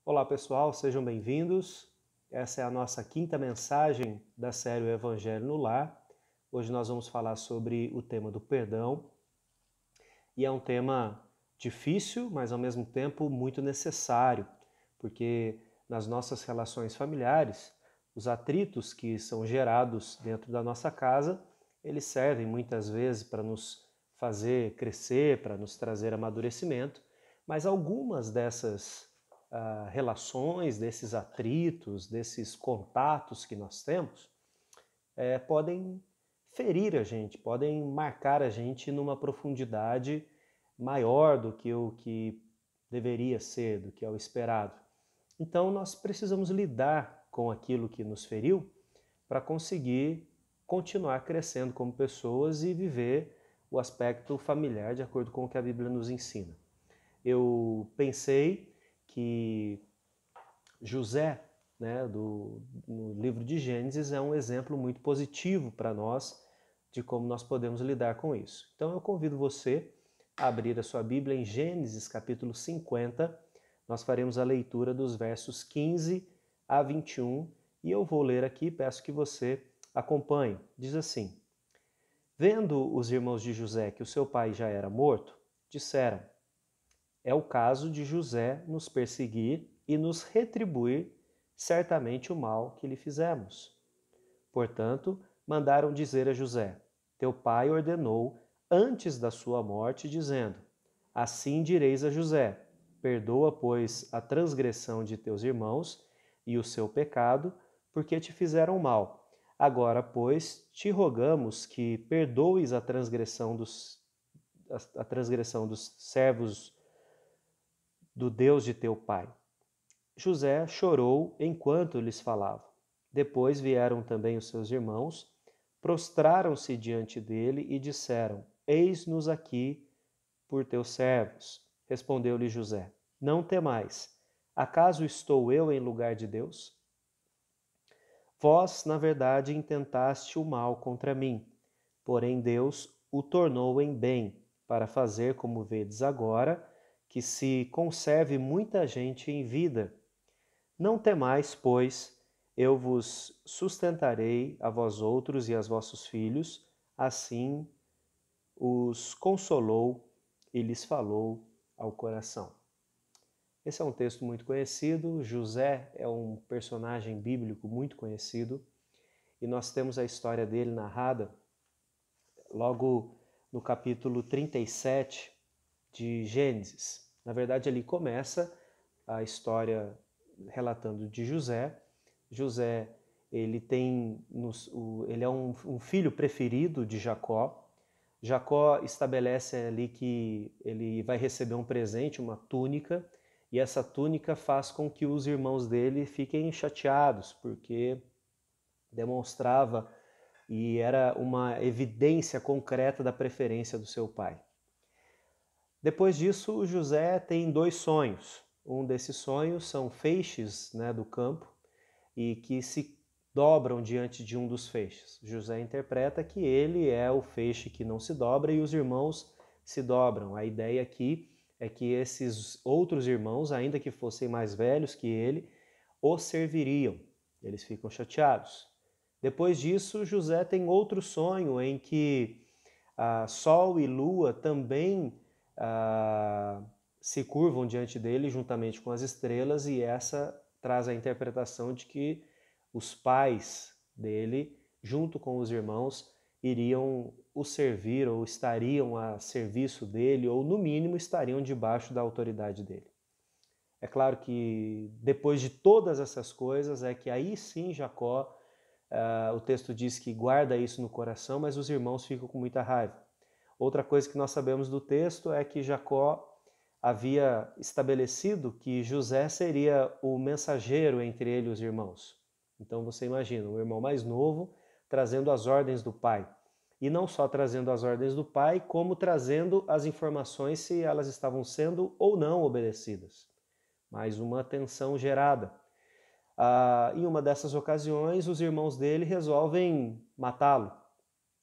Olá pessoal, sejam bem-vindos. Essa é a nossa quinta mensagem da série O Evangelho no Lar. Hoje nós vamos falar sobre o tema do perdão e é um tema difícil, mas ao mesmo tempo muito necessário, porque nas nossas relações familiares, os atritos que são gerados dentro da nossa casa, eles servem muitas vezes para nos fazer crescer, para nos trazer amadurecimento, mas algumas dessas relações, desses atritos, desses contatos que nós temos, podem ferir a gente, podem marcar a gente numa profundidade maior do que o que deveria ser, do que é o esperado. Então nós precisamos lidar com aquilo que nos feriu para conseguir continuar crescendo como pessoas e viver o aspecto familiar de acordo com o que a Bíblia nos ensina. Eu pensei que José, né, no livro de Gênesis, é um exemplo muito positivo para nós de como nós podemos lidar com isso. Então eu convido você a abrir a sua Bíblia em Gênesis capítulo 50. Nós faremos a leitura dos versos 15 a 21 e eu vou ler aqui, peço que você acompanhe. Diz assim: Vendo os irmãos de José que o seu pai já era morto, disseram: É o caso de José nos perseguir e nos retribuir certamente o mal que lhe fizemos. Portanto, mandaram dizer a José: Teu pai ordenou antes da sua morte, dizendo: Assim direis a José: Perdoa, pois, a transgressão de teus irmãos e o seu pecado, porque te fizeram mal. Agora, pois, te rogamos que perdoes a transgressão dos servos do Deus de teu pai. José chorou enquanto lhes falava. Depois vieram também os seus irmãos, prostraram-se diante dele e disseram: Eis-nos aqui por teus servos. Respondeu-lhe José: Não temais. Acaso estou eu em lugar de Deus? Vós, na verdade, intentaste o mal contra mim, porém Deus o tornou em bem, para fazer, como vedes agora, que se conserve muita gente em vida. Não temais, pois, eu vos sustentarei a vós outros e aos vossos filhos. Assim os consolou e lhes falou ao coração. Esse é um texto muito conhecido. José é um personagem bíblico muito conhecido e nós temos a história dele narrada logo no capítulo 37 de Gênesis. Na verdade, ali começa a história relatando de José. José, ele é um filho preferido de Jacó. Jacó estabelece ali que ele vai receber um presente, uma túnica, e essa túnica faz com que os irmãos dele fiquem chateados, porque demonstrava e era uma evidência concreta da preferência do seu pai. Depois disso, José tem dois sonhos. Um desses sonhos são feixes, né, do campo e que se dobram diante de um dos feixes. José interpreta que ele é o feixe que não se dobra e os irmãos se dobram. A ideia aqui é que esses outros irmãos, ainda que fossem mais velhos que ele, o serviriam. Eles ficam chateados. Depois disso, José tem outro sonho em que Sol e Lua também se curvam diante dele juntamente com as estrelas, e essa traz a interpretação de que os pais dele, junto com os irmãos, iriam o servir ou estariam a serviço dele, ou no mínimo estariam debaixo da autoridade dele. É claro que depois de todas essas coisas é que aí sim Jacó, o texto diz que guarda isso no coração, mas os irmãos ficam com muita raiva. Outra coisa que nós sabemos do texto é que Jacó havia estabelecido que José seria o mensageiro entre ele e os irmãos. Então você imagina, o irmão mais novo trazendo as ordens do pai. E não só trazendo as ordens do pai, como trazendo as informações se elas estavam sendo ou não obedecidas. Mais uma tensão gerada. Em uma dessas ocasiões, os irmãos dele resolvem matá-lo.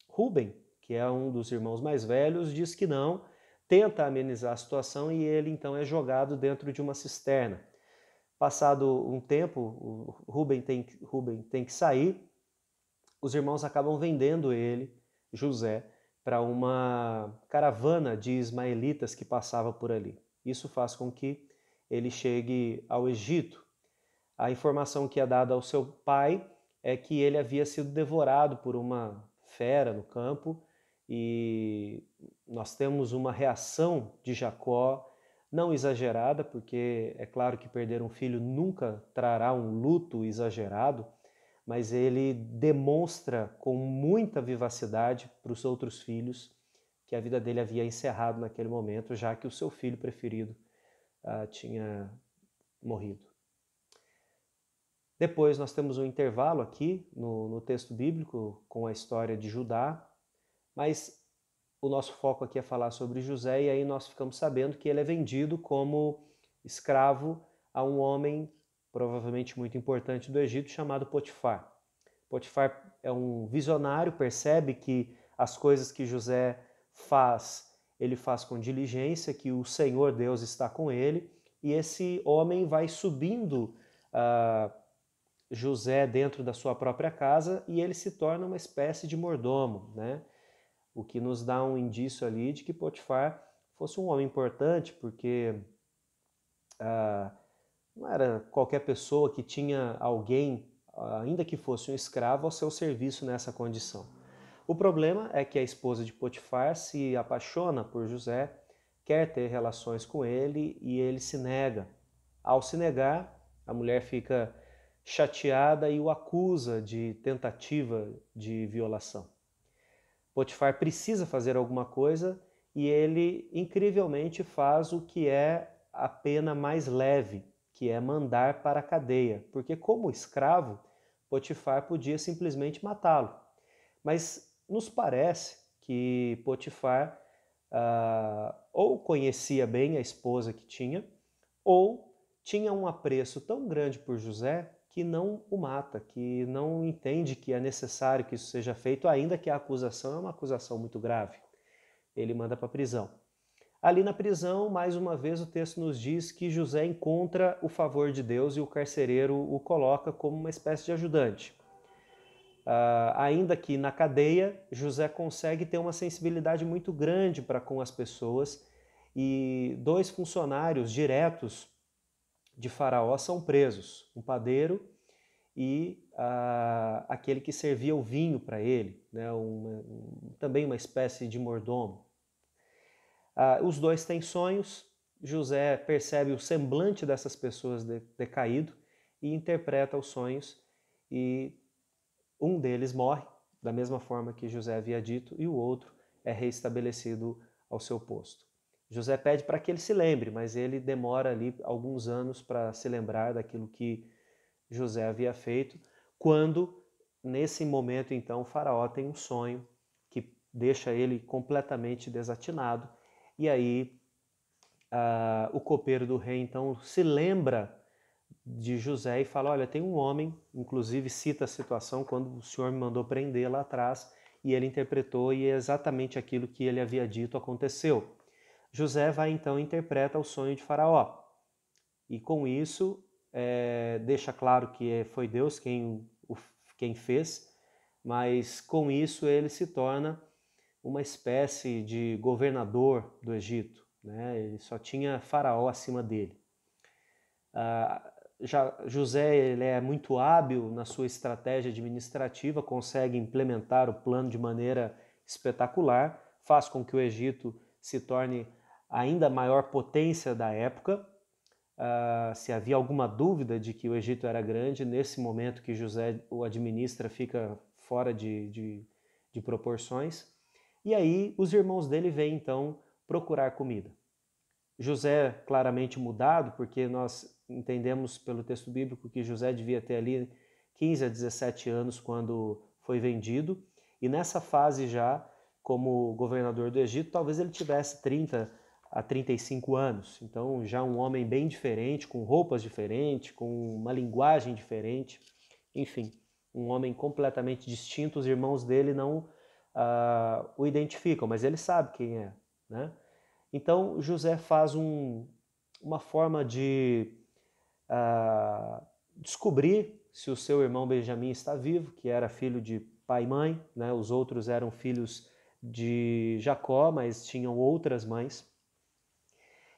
Rubem, que é um dos irmãos mais velhos, diz que não, tenta amenizar a situação e ele então é jogado dentro de uma cisterna. Passado um tempo, o Rubem tem que sair, os irmãos acabam vendendo ele, José, para uma caravana de ismaelitas que passava por ali. Isso faz com que ele chegue ao Egito. A informação que é dada ao seu pai é que ele havia sido devorado por uma fera no campo, e nós temos uma reação de Jacó não exagerada, porque é claro que perder um filho nunca trará um luto exagerado, mas ele demonstra com muita vivacidade para os outros filhos que a vida dele havia encerrado naquele momento, já que o seu filho preferido tinha morrido. Depois nós temos um intervalo aqui no texto bíblico com a história de Judá, mas o nosso foco aqui é falar sobre José, e aí nós ficamos sabendo que ele é vendido como escravo a um homem provavelmente muito importante do Egito chamado Potifar. Potifar é um visionário, percebe que as coisas que José faz, ele faz com diligência, que o Senhor Deus está com ele, e esse homem vai subindo José dentro da sua própria casa e ele se torna uma espécie de mordomo, né? O que nos dá um indício ali de que Potifar fosse um homem importante, porque não era qualquer pessoa que tinha alguém, ainda que fosse um escravo, ao seu serviço nessa condição. O problema é que a esposa de Potifar se apaixona por José, quer ter relações com ele e ele se nega. Ao se negar, a mulher fica chateada e o acusa de tentativa de violação. Potifar precisa fazer alguma coisa e ele incrivelmente faz o que é a pena mais leve, que é mandar para a cadeia, porque como escravo, Potifar podia simplesmente matá-lo. Mas nos parece que Potifar ou conhecia bem a esposa que tinha, ou tinha um apreço tão grande por José que não o mata, que não entende que é necessário que isso seja feito, ainda que a acusação é uma acusação muito grave. Ele manda para a prisão. Ali na prisão, mais uma vez, o texto nos diz que José encontra o favor de Deus e o carcereiro o coloca como uma espécie de ajudante. Ainda que na cadeia, José consegue ter uma sensibilidade muito grande para com as pessoas, e 2 funcionários diretos de Faraó são presos, um padeiro e aquele que servia o vinho para ele, né, também uma espécie de mordomo. Os 2 têm sonhos, José percebe o semblante dessas pessoas decaído e interpreta os sonhos, e um deles morre, da mesma forma que José havia dito, e o outro é reestabelecido ao seu posto. José pede para que ele se lembre, mas ele demora ali alguns anos para se lembrar daquilo que José havia feito, quando, nesse momento, então, o faraó tem um sonho que deixa ele completamente desatinado, e aí o copeiro do rei, então, se lembra de José e fala, olha, tem um homem, inclusive cita a situação quando o senhor me mandou prender lá atrás, e ele interpretou, e é exatamente aquilo que ele havia dito aconteceu. José vai então e interpreta o sonho de Faraó, e com isso deixa claro que foi Deus quem fez, mas com isso ele se torna uma espécie de governador do Egito, né? Ele só tinha Faraó acima dele. José ele é muito hábil na sua estratégia administrativa, consegue implementar o plano de maneira espetacular, faz com que o Egito se torne ainda maior potência da época. Se havia alguma dúvida de que o Egito era grande, nesse momento que José o administra, fica fora de proporções. E aí os irmãos dele vêm então procurar comida. José claramente mudado, porque nós entendemos pelo texto bíblico que José devia ter ali 15 a 17 anos quando foi vendido, e nessa fase já, como governador do Egito, talvez ele tivesse 30 a 35 anos, então já um homem bem diferente, com roupas diferentes, com uma linguagem diferente, enfim, um homem completamente distinto. Os irmãos dele não o identificam, mas ele sabe quem é, né? Então José faz uma forma de descobrir se o seu irmão Benjamim está vivo, que era filho de pai e mãe, né? Os outros eram filhos de Jacó, mas tinham outras mães.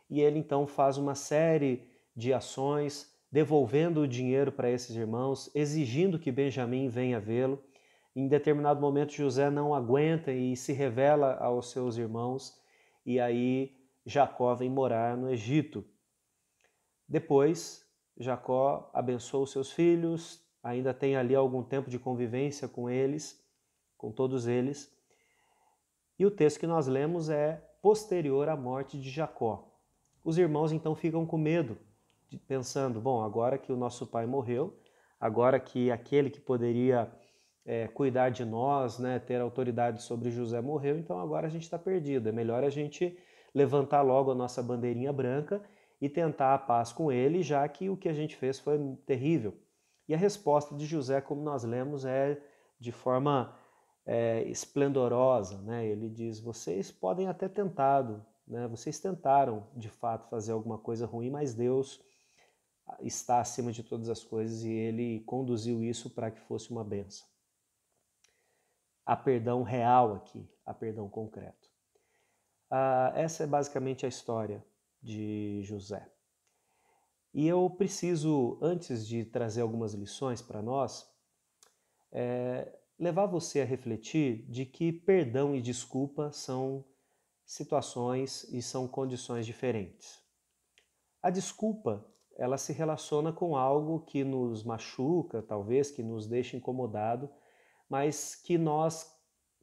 E ele então faz uma série de ações, devolvendo o dinheiro para esses irmãos, exigindo que Benjamim venha vê-lo. Em determinado momento, José não aguenta e se revela aos seus irmãos, e aí Jacó vem morar no Egito. Depois, Jacó abençoa os seus filhos, ainda tem ali algum tempo de convivência com eles, com todos eles. E o texto que nós lemos é posterior à morte de Jacó. Os irmãos então ficam com medo, pensando, bom, agora que o nosso pai morreu, agora que aquele que poderia cuidar de nós, né, ter autoridade sobre José morreu, então agora a gente está perdido. É melhor a gente levantar logo a nossa bandeirinha branca e tentar a paz com ele, já que o que a gente fez foi terrível. E a resposta de José, como nós lemos, é de forma esplendorosa, né? Ele diz, vocês podem até tentado, né? Vocês tentaram de fato fazer alguma coisa ruim, mas Deus está acima de todas as coisas e ele conduziu isso para que fosse uma bênção. Há perdão real aqui, há perdão concreto. Essa é basicamente a história de José. E eu preciso, antes de trazer algumas lições para nós, levar você a refletir de que perdão e desculpa são situações e são condições diferentes. A desculpa, ela se relaciona com algo que nos machuca, talvez, que nos deixa incomodado, mas que nós,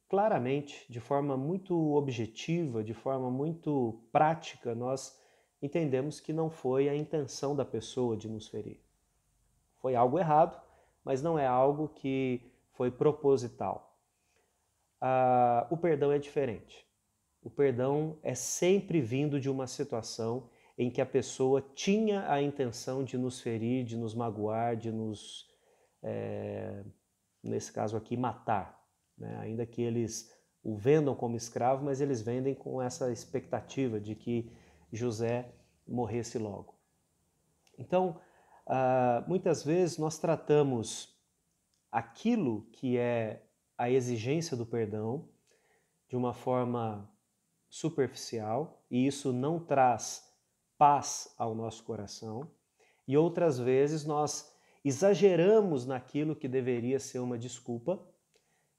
claramente, de forma muito objetiva, de forma muito prática, nós entendemos que não foi a intenção da pessoa de nos ferir. Foi algo errado, mas não é algo que foi proposital. O perdão é diferente. O perdão é sempre vindo de uma situação em que a pessoa tinha a intenção de nos ferir, de nos magoar, de nos, nesse caso aqui, matar. Né? Ainda que eles o vendam como escravo, mas eles vendem com essa expectativa de que José morresse logo. Então, muitas vezes nós tratamos aquilo que é a exigência do perdão de uma forma superficial, e isso não traz paz ao nosso coração, e outras vezes nós exageramos naquilo que deveria ser uma desculpa,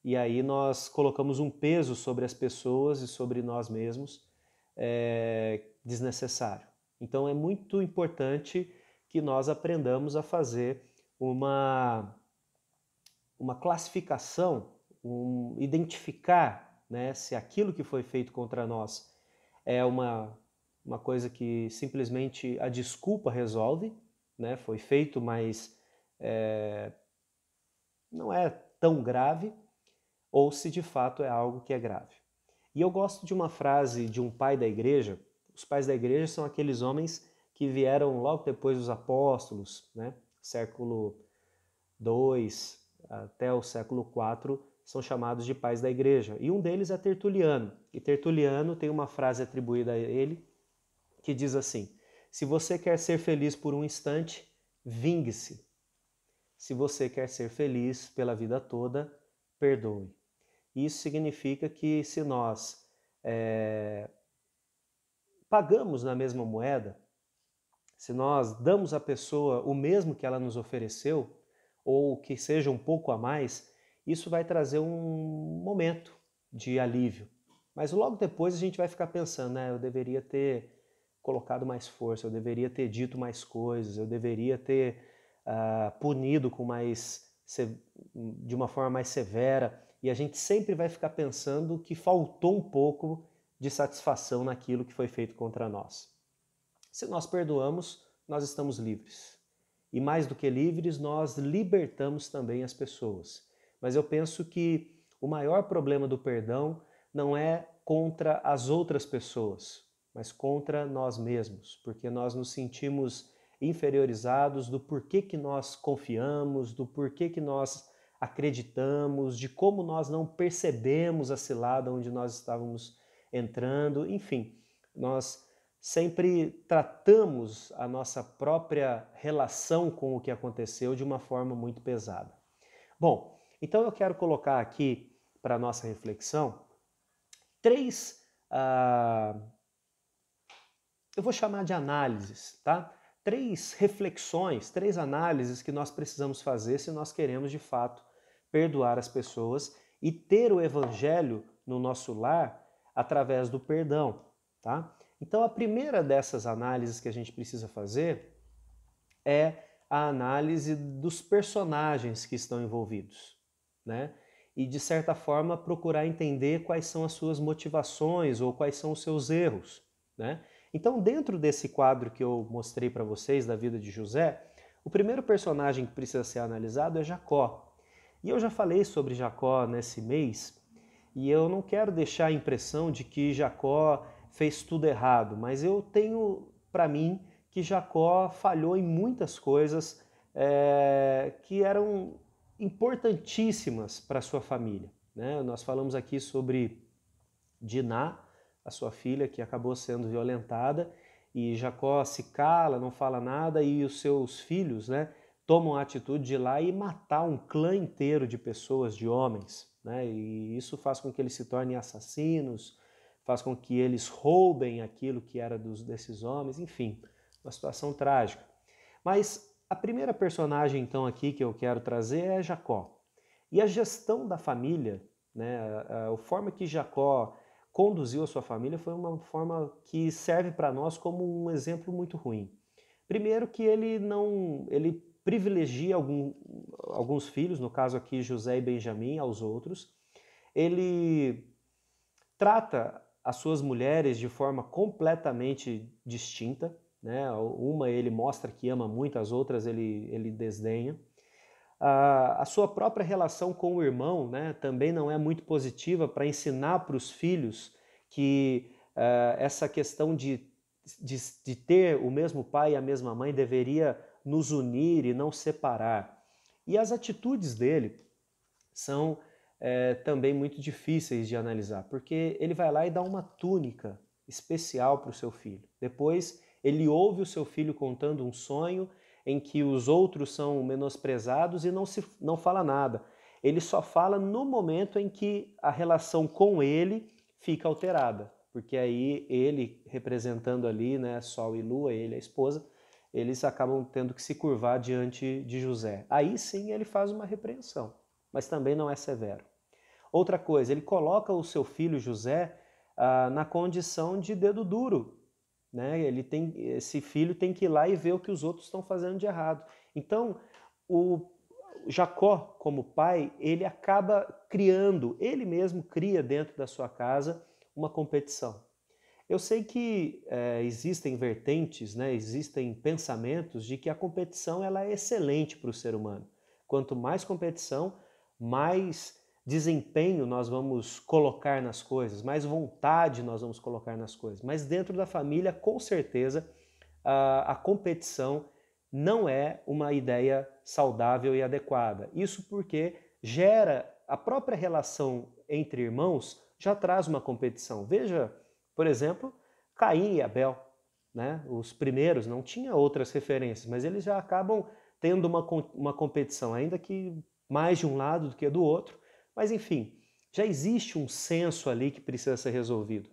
e aí nós colocamos um peso sobre as pessoas e sobre nós mesmos desnecessário. Então é muito importante que nós aprendamos a fazer uma classificação, identificar, né, se aquilo que foi feito contra nós é uma coisa que simplesmente a desculpa resolve, né, foi feito, mas não é tão grave, ou se de fato é algo que é grave. E eu gosto de uma frase de um pai da igreja. Os pais da igreja são aqueles homens que vieram logo depois dos apóstolos, né? Século II até o século IV, são chamados de pais da igreja. E um deles é Tertuliano. E Tertuliano tem uma frase atribuída a ele que diz assim: se você quer ser feliz por um instante, vingue-se. Se você quer ser feliz pela vida toda, perdoe. Isso significa que se nós pagamos na mesma moeda, se nós damos à pessoa o mesmo que ela nos ofereceu, ou que seja um pouco a mais, isso vai trazer um momento de alívio. Mas logo depois a gente vai ficar pensando, né, eu deveria ter colocado mais força, eu deveria ter dito mais coisas, eu deveria ter punido com de uma forma mais severa, e a gente sempre vai ficar pensando que faltou um pouco de satisfação naquilo que foi feito contra nós. Se nós perdoamos, nós estamos livres. E mais do que livres, nós libertamos também as pessoas. Mas eu penso que o maior problema do perdão não é contra as outras pessoas, mas contra nós mesmos, porque nós nos sentimos inferiorizados do porquê que nós confiamos, do porquê que nós acreditamos, de como nós não percebemos a cilada onde nós estávamos entrando, enfim, nós sempre tratamos a nossa própria relação com o que aconteceu de uma forma muito pesada. Bom, então eu quero colocar aqui para a nossa reflexão três, eu vou chamar de análises, tá? Três reflexões, três análises que nós precisamos fazer se nós queremos de fato perdoar as pessoas e ter o evangelho no nosso lar através do perdão, tá? Então a primeira dessas análises que a gente precisa fazer é a análise dos personagens que estão envolvidos, né? E de certa forma procurar entender quais são as suas motivações ou quais são os seus erros, né? Então, dentro desse quadro que eu mostrei para vocês da vida de José, o primeiro personagem que precisa ser analisado é Jacó. E eu já falei sobre Jacó nesse mês, e eu não quero deixar a impressão de que Jacó fez tudo errado, mas eu tenho para mim que Jacó falhou em muitas coisas que eram importantíssimas para sua família, né? Nós falamos aqui sobre Diná, a sua filha, que acabou sendo violentada, e Jacó se cala, não fala nada, e os seus filhos, né, tomam a atitude de ir lá e matar um clã inteiro de pessoas, de homens, né? E isso faz com que eles se tornem assassinos, faz com que eles roubem aquilo que era desses homens, enfim, uma situação trágica. Mas a primeira personagem, então, aqui que eu quero trazer é Jacó. E a gestão da família, né, a forma que Jacó conduziu a sua família foi uma forma que serve para nós como um exemplo muito ruim. Primeiro que ele privilegia alguns filhos, no caso aqui José e Benjamim, aos outros. Ele trata as suas mulheres de forma completamente distinta, né? Uma ele mostra que ama muito, as outras ele desdenha. A sua própria relação com o irmão, né, também não é muito positiva para ensinar para os filhos que essa questão de ter o mesmo pai e a mesma mãe deveria nos unir e não separar. E as atitudes dele são também muito difíceis de analisar, porque ele vai lá e dá uma túnica especial para o seu filho. Depois ele ouve o seu filho contando um sonho em que os outros são menosprezados e não fala nada. Ele só fala no momento em que a relação com ele fica alterada, porque aí ele, representando ali, né, Sol e Lua, ele e a esposa, eles acabam tendo que se curvar diante de José. Aí sim ele faz uma repreensão, mas também não é severo. Outra coisa, ele coloca o seu filho José na condição de dedo duro, né? Esse filho tem que ir lá e ver o que os outros estão fazendo de errado. Então, o Jacó, como pai, ele acaba criando, ele mesmo cria dentro da sua casa uma competição. Eu sei que existem vertentes, né, existem pensamentos de que a competição ela é excelente para o ser humano. Quanto mais competição, mais desempenho nós vamos colocar nas coisas, mais vontade nós vamos colocar nas coisas. Mas dentro da família, com certeza, a competição não é uma ideia saudável e adequada. Isso porque gera a própria relação entre irmãos já traz uma competição. Veja, por exemplo, Caim e Abel, né? Os primeiros não tinham outras referências, mas eles já acabam tendo uma competição, ainda que mais de um lado do que do outro. Mas enfim, já existe um senso ali que precisa ser resolvido.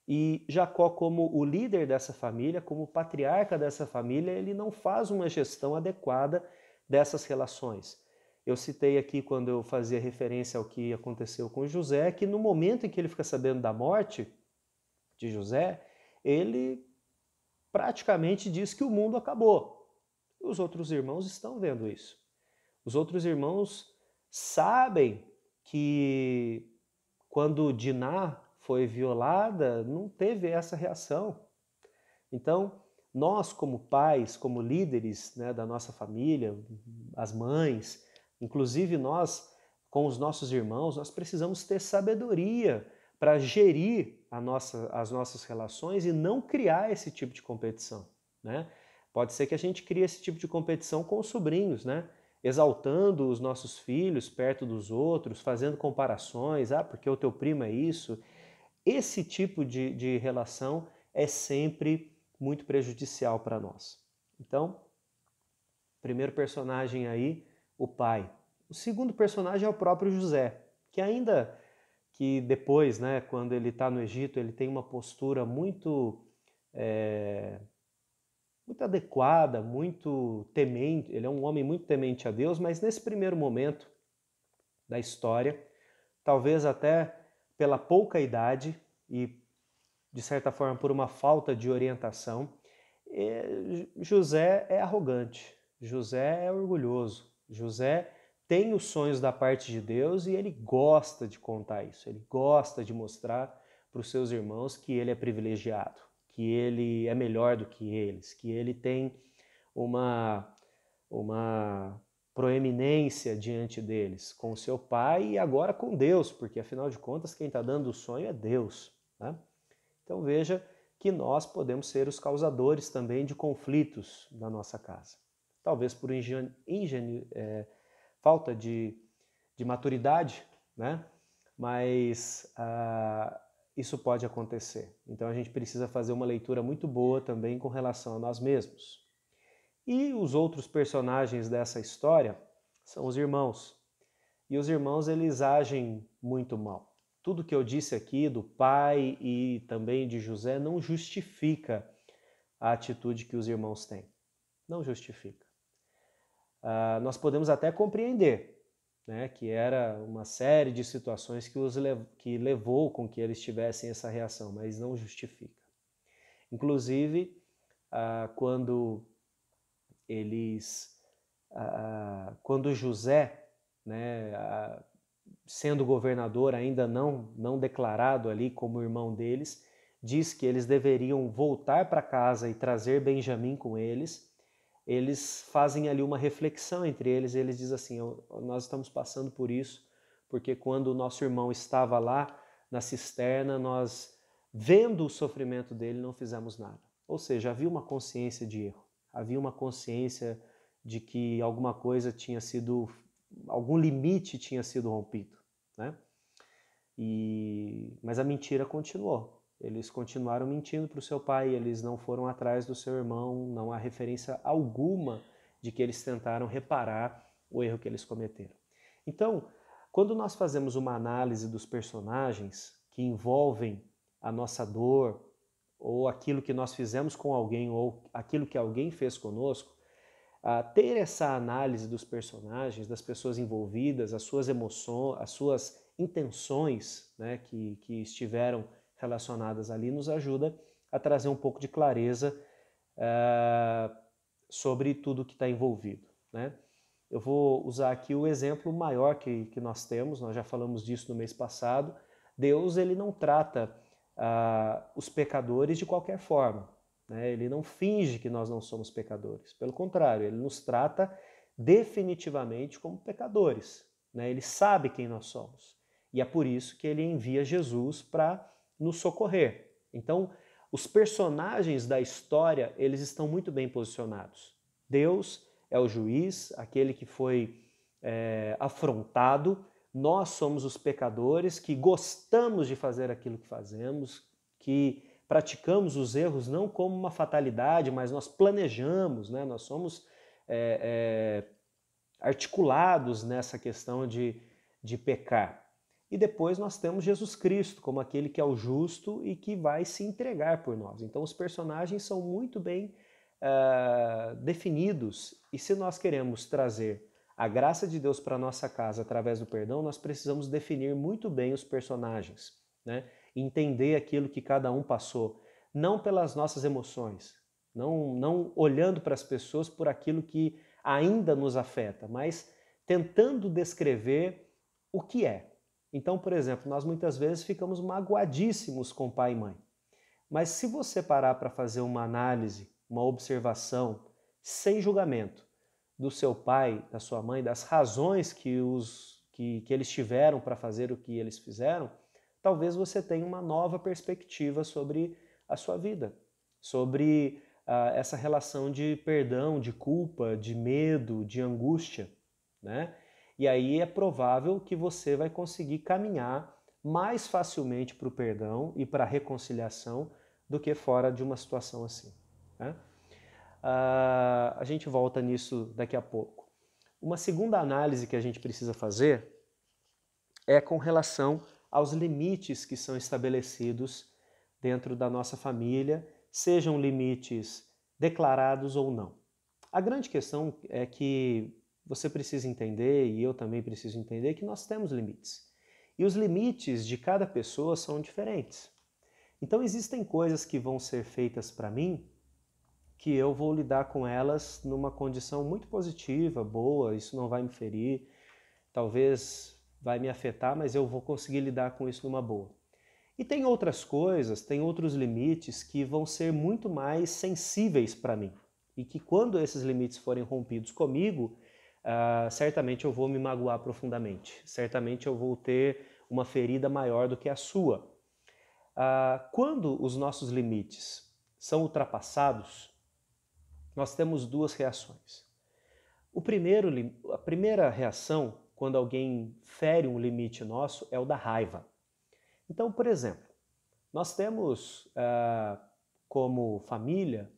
E Jacó, como o líder dessa família, como o patriarca dessa família, ele não faz uma gestão adequada dessas relações. Eu citei aqui, quando eu fazia referência ao que aconteceu com José, que no momento em que ele fica sabendo da morte de José, ele praticamente diz que o mundo acabou. E os outros irmãos estão vendo isso. Os outros irmãos sabem que quando Diná foi violada, não teve essa reação. Então, nós como pais, como líderes, né, da nossa família, as mães, inclusive nós com os nossos irmãos, nós precisamos ter sabedoria para gerir as nossas relações e não criar esse tipo de competição, né? Pode ser que a gente crie esse tipo de competição com os sobrinhos, né? Exaltando os nossos filhos perto dos outros, fazendo comparações, porque o teu primo é isso. Esse tipo de relação é sempre muito prejudicial para nós. Então, primeiro personagem aí, o pai. O segundo personagem é o próprio José, que ainda que depois, né, quando ele está no Egito, ele tem uma postura muito muito adequada, muito temente, ele é um homem muito temente a Deus, mas nesse primeiro momento da história, talvez até pela pouca idade e, de certa forma, por uma falta de orientação, José é arrogante, José é orgulhoso, José tem os sonhos da parte de Deus e ele gosta de contar isso, ele gosta de mostrar para os seus irmãos que ele é privilegiado, que ele é melhor do que eles, que ele tem uma proeminência diante deles, com o seu pai e agora com Deus, porque afinal de contas quem está dando o sonho é Deus, né? Então veja que nós podemos ser os causadores também de conflitos na nossa casa. Talvez por falta de maturidade, né? Mas isso pode acontecer. Então a gente precisa fazer uma leitura muito boa também com relação a nós mesmos. E os outros personagens dessa história são os irmãos. E os irmãos, eles agem muito mal. Tudo que eu disse aqui do pai e também de José não justifica a atitude que os irmãos têm. Não justifica. Nós podemos até compreender, né, que era uma série de situações que levou com que eles tivessem essa reação, mas não justifica. Inclusive, quando José, né, sendo governador ainda não declarado ali como irmão deles, diz que eles deveriam voltar para casa e trazer Benjamim com eles. Eles fazem ali uma reflexão entre eles e eles dizem assim, nós estamos passando por isso, porque quando o nosso irmão estava lá na cisterna, nós, vendo o sofrimento dele, não fizemos nada. Ou seja, havia uma consciência de erro, havia uma consciência de que alguma coisa tinha sido, algum limite tinha sido rompido, né? Mas a mentira continuou. Eles continuaram mentindo para o seu pai, eles não foram atrás do seu irmão, não há referência alguma de que eles tentaram reparar o erro que eles cometeram. Então, quando nós fazemos uma análise dos personagens que envolvem a nossa dor, ou aquilo que nós fizemos com alguém, ou aquilo que alguém fez conosco, ter essa análise dos personagens, das pessoas envolvidas, as suas emoções, as suas intenções, né, que estiveram relacionadas ali, nos ajuda a trazer um pouco de clareza sobre tudo que está envolvido, né? Eu vou usar aqui o exemplo maior que nós temos, nós já falamos disso no mês passado. Deus, ele não trata os pecadores de qualquer forma, né? Ele não finge que nós não somos pecadores, pelo contrário, ele nos trata definitivamente como pecadores, né? Ele sabe quem nós somos e é por isso que ele envia Jesus para nos socorrer. Então, os personagens da história, eles estão muito bem posicionados. Deus é o juiz, aquele que foi afrontado. Nós somos os pecadores que gostamos de fazer aquilo que fazemos, que praticamos os erros não como uma fatalidade, mas nós planejamos, né? Nós somos articulados nessa questão de pecar. E depois nós temos Jesus Cristo como aquele que é o justo e que vai se entregar por nós. Então os personagens são muito bem definidos, e se nós queremos trazer a graça de Deus para a nossa casa através do perdão, nós precisamos definir muito bem os personagens, né? Entender aquilo que cada um passou, não pelas nossas emoções, não olhando para as pessoas por aquilo que ainda nos afeta, mas tentando descrever o que é. Então, por exemplo, nós muitas vezes ficamos magoadíssimos com pai e mãe. Mas se você parar para fazer uma análise, uma observação, sem julgamento, do seu pai, da sua mãe, das razões que eles tiveram para fazer o que eles fizeram, talvez você tenha uma nova perspectiva sobre a sua vida, sobre essa relação de perdão, de culpa, de medo, de angústia, né? E aí é provável que você vai conseguir caminhar mais facilmente para o perdão e para a reconciliação do que fora de uma situação assim. né? A gente volta nisso daqui a pouco. Uma segunda análise que a gente precisa fazer é com relação aos limites que são estabelecidos dentro da nossa família, sejam limites declarados ou não. A grande questão é que você precisa entender, e eu também preciso entender, que nós temos limites. E os limites de cada pessoa são diferentes. Então existem coisas que vão ser feitas para mim que eu vou lidar com elas numa condição muito positiva, boa, isso não vai me ferir, talvez vai me afetar, mas eu vou conseguir lidar com isso numa boa. E tem outras coisas, tem outros limites que vão ser muito mais sensíveis para mim. E que quando esses limites forem rompidos comigo, certamente eu vou me magoar profundamente. Certamente eu vou ter uma ferida maior do que a sua. Quando os nossos limites são ultrapassados, nós temos duas reações. A primeira reação, quando alguém fere um limite nosso, é o da raiva. Então, por exemplo, nós temos como família,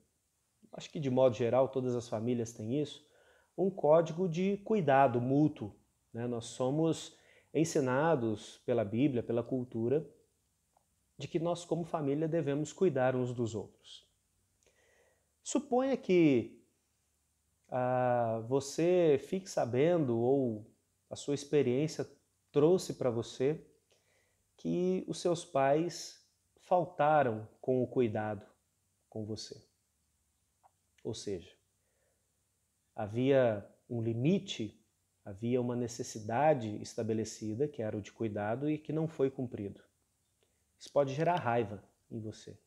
acho que de modo geral todas as famílias têm isso, um código de cuidado mútuo, né? Nós somos ensinados pela Bíblia, pela cultura, de que nós como família devemos cuidar uns dos outros. Suponha que você fique sabendo ou a sua experiência trouxe para você que os seus pais faltaram com o cuidado com você. Ou seja, havia um limite, havia uma necessidade estabelecida, que era o de cuidado, e que não foi cumprido. Isso pode gerar raiva em você.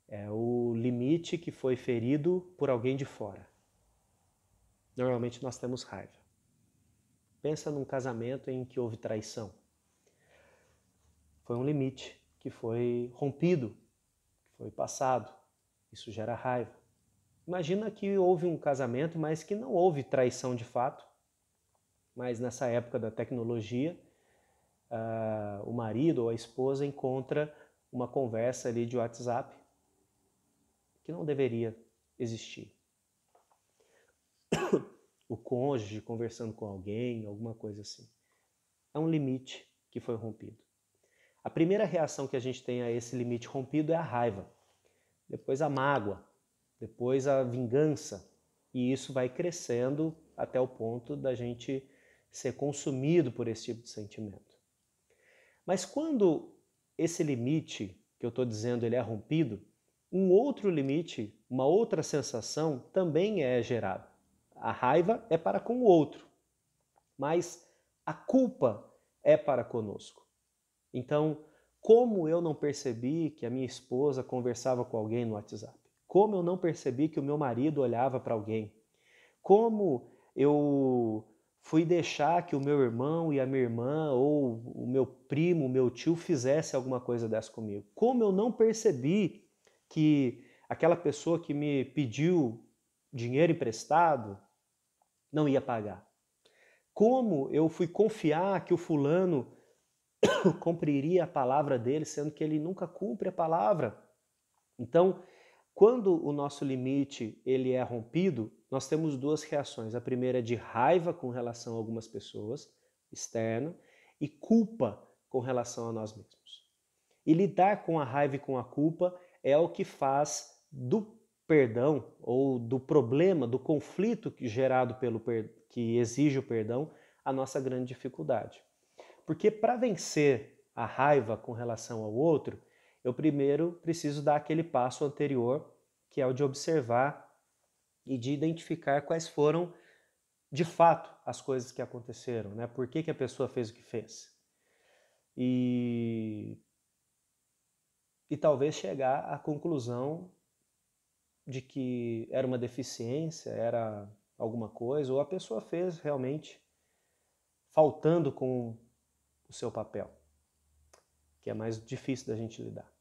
É o limite que foi ferido por alguém de fora. Normalmente nós temos raiva. Pensa num casamento em que houve traição. Foi um limite que foi rompido, que foi passado. Isso gera raiva. Imagina que houve um casamento, mas que não houve traição de fato. Mas nessa época da tecnologia, o marido ou a esposa encontra uma conversa ali de WhatsApp que não deveria existir. O cônjuge conversando com alguém, alguma coisa assim. É um limite que foi rompido. A primeira reação que a gente tem a esse limite rompido é a raiva, depois a mágoa, depois a vingança, e isso vai crescendo até o ponto da gente ser consumido por esse tipo de sentimento. Mas quando esse limite que eu estou dizendo ele é rompido, um outro limite, uma outra sensação também é gerada. A raiva é para com o outro, mas a culpa é para conosco. Então, como eu não percebi que a minha esposa conversava com alguém no WhatsApp? Como eu não percebi que o meu marido olhava para alguém? Como eu fui deixar que o meu irmão e a minha irmã, ou o meu primo, o meu tio, fizesse alguma coisa dessa comigo? Como eu não percebi que aquela pessoa que me pediu dinheiro emprestado não ia pagar? Como eu fui confiar que o fulano cumpriria a palavra dele, sendo que ele nunca cumpre a palavra? Então, quando o nosso limite ele é rompido, nós temos duas reações. A primeira é de raiva com relação a algumas pessoas, externa, e culpa com relação a nós mesmos. E lidar com a raiva e com a culpa é o que faz do perdão ou do problema, do conflito gerado que exige o perdão, a nossa grande dificuldade. Porque para vencer a raiva com relação ao outro, eu primeiro preciso dar aquele passo anterior, que é o de observar e de identificar quais foram, de fato, as coisas que aconteceram, né? Por que a pessoa fez o que fez. E talvez chegar à conclusão de que era uma deficiência, era alguma coisa, ou a pessoa fez realmente faltando com o seu papel, que é mais difícil da gente lidar.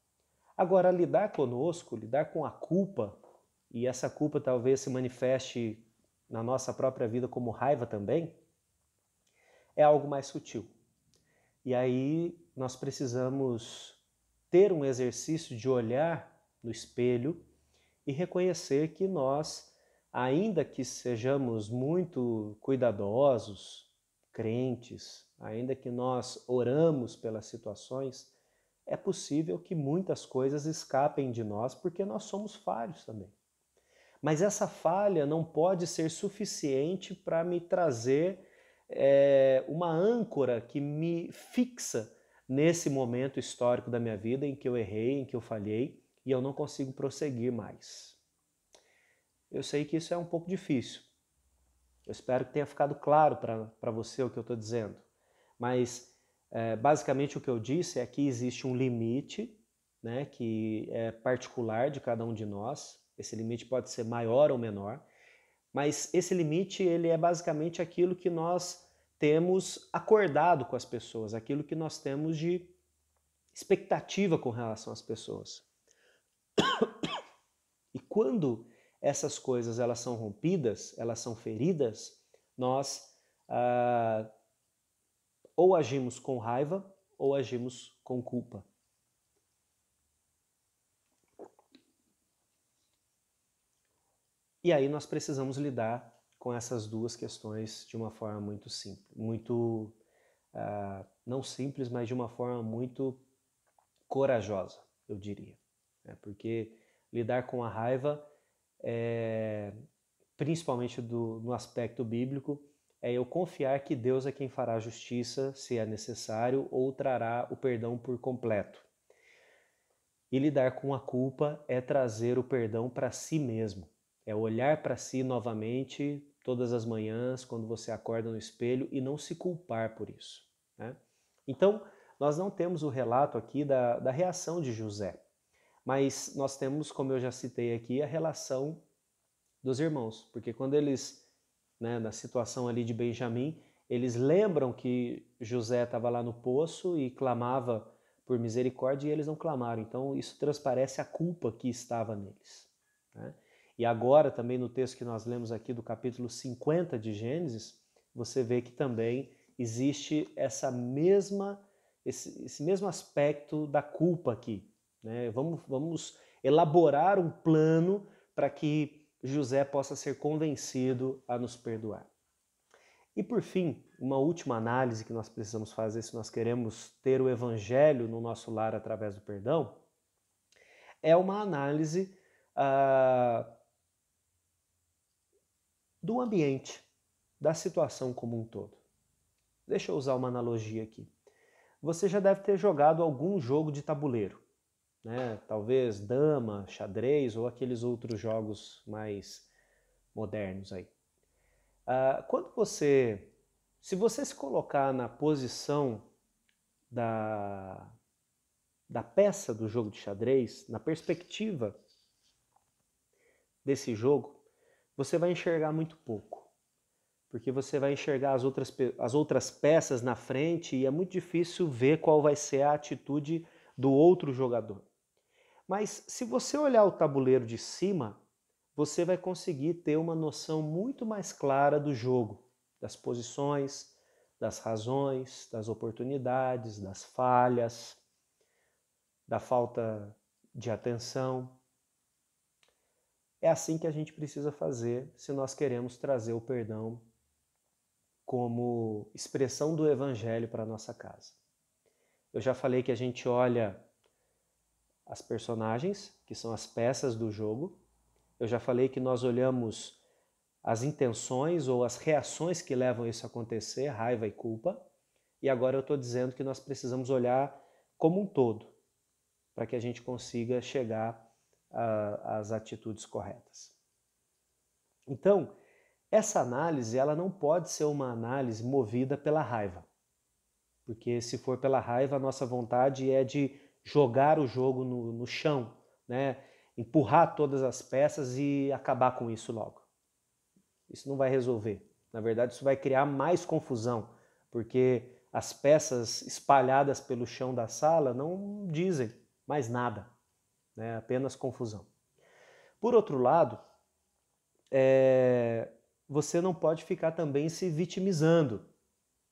Agora, lidar conosco, lidar com a culpa, e essa culpa talvez se manifeste na nossa própria vida como raiva também, é algo mais sutil. E aí nós precisamos ter um exercício de olhar no espelho e reconhecer que nós, ainda que sejamos muito cuidadosos, crentes, ainda que nós oramos pelas situações, é possível que muitas coisas escapem de nós porque nós somos falhos também. Mas essa falha não pode ser suficiente para me trazer uma âncora que me fixa nesse momento histórico da minha vida em que eu errei, em que eu falhei e eu não consigo prosseguir mais. Eu sei que isso é um pouco difícil. Eu espero que tenha ficado claro para você o que eu estou dizendo. Mas, basicamente, o que eu disse é que existe um limite, né, que é particular de cada um de nós. Esse limite pode ser maior ou menor. Mas esse limite, ele é basicamente aquilo que nós temos acordado com as pessoas, aquilo que nós temos de expectativa com relação às pessoas. E quando essas coisas elas são rompidas, elas são feridas, nós ou agimos com raiva ou agimos com culpa. E aí nós precisamos lidar com essas duas questões de uma forma muito simples, não simples, mas de uma forma muito corajosa, eu diria. Porque lidar com a raiva, principalmente no aspecto bíblico, é eu confiar que Deus é quem fará a justiça, se é necessário, ou trará o perdão por completo. E lidar com a culpa é trazer o perdão para si mesmo. É olhar para si novamente todas as manhãs, quando você acorda no espelho, e não se culpar por isso. Né? Então, nós não temos o relato aqui da reação de José, mas nós temos, como eu já citei aqui, a relação dos irmãos, porque quando eles, na situação ali de Benjamim, eles lembram que José estava lá no poço e clamava por misericórdia e eles não clamaram. Então isso transparece a culpa que estava neles. Né? E agora também no texto que nós lemos aqui do capítulo 50 de Gênesis, você vê que também existe esse mesmo aspecto da culpa aqui. Né? Vamos elaborar um plano para que José possa ser convencido a nos perdoar. E por fim, uma última análise que nós precisamos fazer se nós queremos ter o evangelho no nosso lar através do perdão, é uma análise do ambiente, da situação como um todo. Deixa eu usar uma analogia aqui. Você já deve ter jogado algum jogo de tabuleiro, né? Talvez dama, xadrez ou aqueles outros jogos mais modernos aí. Se você se colocar na posição da peça do jogo de xadrez, na perspectiva desse jogo, você vai enxergar muito pouco. Porque você vai enxergar as outras peças na frente e é muito difícil ver qual vai ser a atitude do outro jogador. Mas se você olhar o tabuleiro de cima, você vai conseguir ter uma noção muito mais clara do jogo, das posições, das razões, das oportunidades, das falhas, da falta de atenção. É assim que a gente precisa fazer se nós queremos trazer o perdão como expressão do evangelho para a nossa casa. Eu já falei que a gente olha as personagens, que são as peças do jogo. Eu já falei que nós olhamos as intenções ou as reações que levam isso a acontecer, raiva e culpa. E agora eu estou dizendo que nós precisamos olhar como um todo, para que a gente consiga chegar às atitudes corretas. Então, essa análise ela não pode ser uma análise movida pela raiva. Porque se for pela raiva, a nossa vontade é de jogar o jogo no chão, né? Empurrar todas as peças e acabar com isso logo. Isso não vai resolver. Na verdade, isso vai criar mais confusão, porque as peças espalhadas pelo chão da sala não dizem mais nada, né? Apenas confusão. Por outro lado, você não pode ficar também se vitimizando.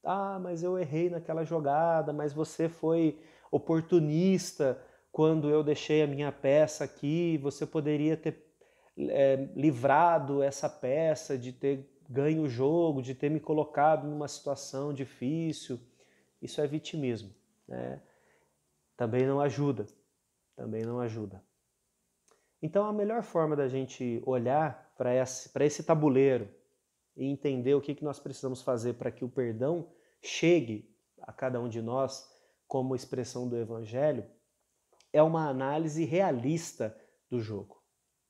Ah, mas eu errei naquela jogada, mas você foi oportunista quando eu deixei a minha peça aqui, você poderia ter livrado essa peça, de ter ganho o jogo, de ter me colocado numa situação difícil. Isso é vitimismo, né? Também não ajuda, também não ajuda. Então a melhor forma da gente olhar para esse tabuleiro e entender o que nós precisamos fazer para que o perdão chegue a cada um de nós como expressão do Evangelho é uma análise realista do jogo.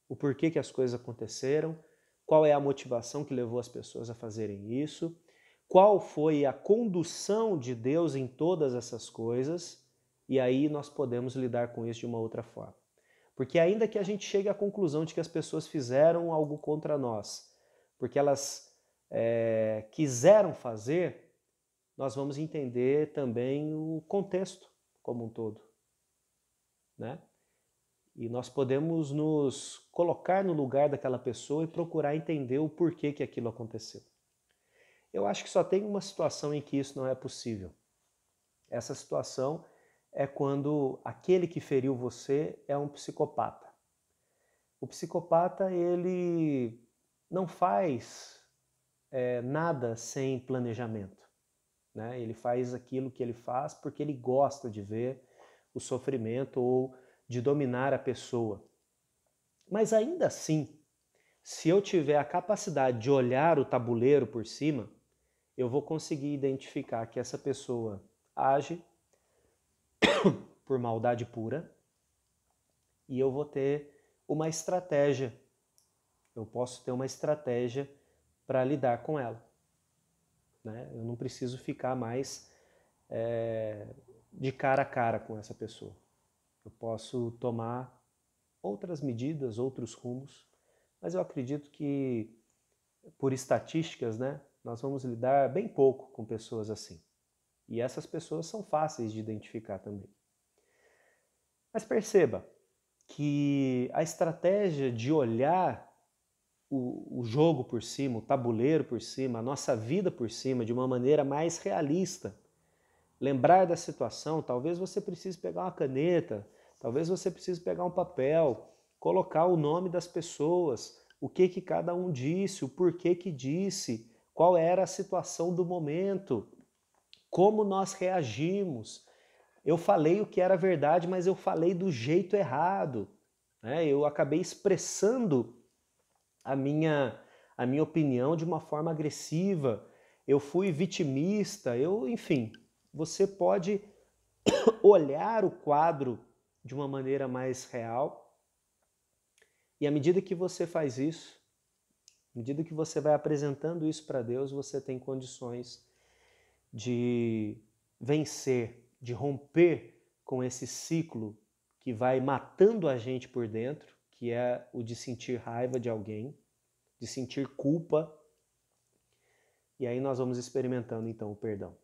O porquê que as coisas aconteceram, qual é a motivação que levou as pessoas a fazerem isso, qual foi a condução de Deus em todas essas coisas, e aí nós podemos lidar com isso de uma outra forma. Porque ainda que a gente chegue à conclusão de que as pessoas fizeram algo contra nós, porque elas quiseram fazer, nós vamos entender também o contexto como um todo, né? E nós podemos nos colocar no lugar daquela pessoa e procurar entender o porquê que aquilo aconteceu. Eu acho que só tem uma situação em que isso não é possível. Essa situação é quando aquele que feriu você é um psicopata. O psicopata, ele não faz nada sem planejamento, né? Ele faz aquilo que ele faz porque ele gosta de ver o sofrimento ou de dominar a pessoa. Mas ainda assim, se eu tiver a capacidade de olhar o tabuleiro por cima, eu vou conseguir identificar que essa pessoa age por maldade pura e eu vou ter uma estratégia. Eu posso ter uma estratégia para lidar com ela, né? Eu não preciso ficar mais de cara a cara com essa pessoa. Eu posso tomar outras medidas, outros rumos, mas eu acredito que, por estatísticas, né, nós vamos lidar bem pouco com pessoas assim. E essas pessoas são fáceis de identificar também. Mas perceba que a estratégia de olhar o jogo por cima, o tabuleiro por cima, a nossa vida por cima, de uma maneira mais realista, lembrar da situação, talvez você precise pegar uma caneta, talvez você precise pegar um papel, colocar o nome das pessoas, o que cada um disse, o porquê que disse, qual era a situação do momento, como nós reagimos. Eu falei o que era verdade, mas eu falei do jeito errado, né? Eu acabei expressando a minha opinião de uma forma agressiva, eu fui vitimista, enfim, você pode olhar o quadro de uma maneira mais real e à medida que você faz isso, à medida que você vai apresentando isso para Deus, você tem condições de vencer, de romper com esse ciclo que vai matando a gente por dentro, que é o de sentir raiva de alguém, de sentir culpa, e aí nós vamos experimentando então o perdão.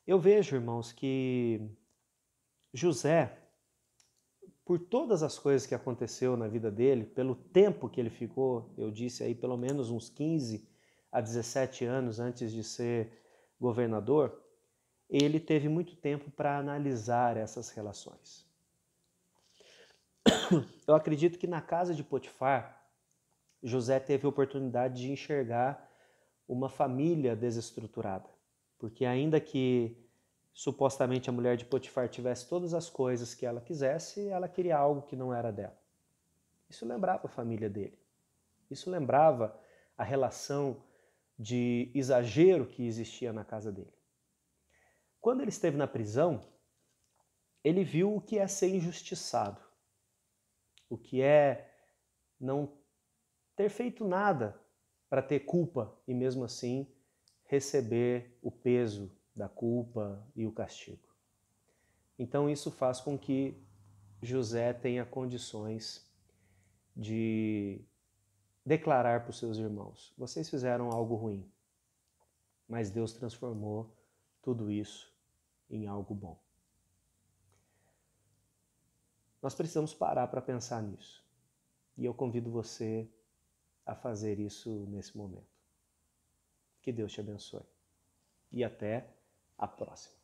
Eu vejo, irmãos, que José, por todas as coisas que aconteceu na vida dele, pelo tempo que ele ficou, eu disse aí pelo menos uns 15 a 17 anos antes de ser governador, ele teve muito tempo para analisar essas relações. Eu acredito que na casa de Potifar, José teve a oportunidade de enxergar uma família desestruturada, porque ainda que supostamente a mulher de Potifar tivesse todas as coisas que ela quisesse, ela queria algo que não era dela. Isso lembrava a família dele. Isso lembrava a relação de exagero que existia na casa dele. Quando ele esteve na prisão, ele viu o que é ser injustiçado, o que é não ter feito nada para ter culpa e mesmo assim receber o peso da culpa e o castigo. Então isso faz com que José tenha condições de declarar para os seus irmãos: vocês fizeram algo ruim, mas Deus transformou tudo isso em algo bom. Nós precisamos parar para pensar nisso. E eu convido você a fazer isso nesse momento. Que Deus te abençoe. E até a próxima.